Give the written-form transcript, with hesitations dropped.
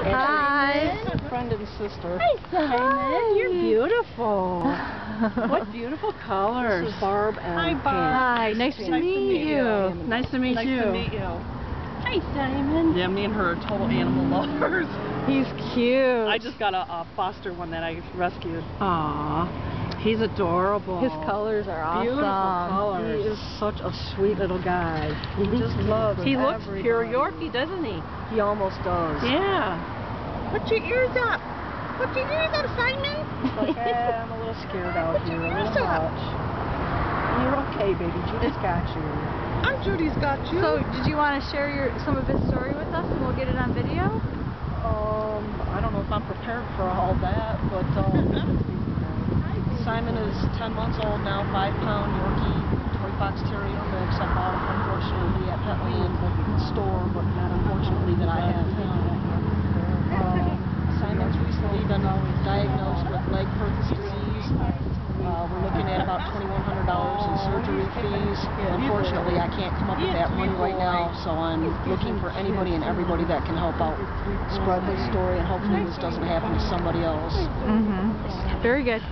Hi. Friend and sister. Hi, Simon. You're beautiful. What beautiful colors. This is Barb and Hi, Barb. Hi. Nice to meet you. Nice to meet you. Nice to meet you. Hi, Simon. Yeah, me and her are total animal lovers. He's cute. I just got a foster one that I rescued. Aww. He's adorable. His colors are awesome. Beautiful colors. He is such a sweet little guy. He just loves He looks everybody. pure Yorkie, doesn't he? He almost does. Yeah. Put your ears up. Put your ears up, Simon. He's like, I'm a little scared out here. A little much. You're okay, baby. Judy's got you. Judy's got you. So, did you want to share some of his story with us, and we'll get it on video? I don't know if I'm prepared for all that, but Simon is 10 months old now, 5-pound Yorkie, toy fox terrier mix. I bought him unfortunately at Petland store, but not unfortunately that I have him. Simon's recently been diagnosed with Legg-Perthes disease. We're looking at about $2,100 in surgery fees. Unfortunately, I can't come up with that money right now, so I'm looking for anybody and everybody that can help out spread this story, and hopefully this doesn't happen to somebody else. Very good.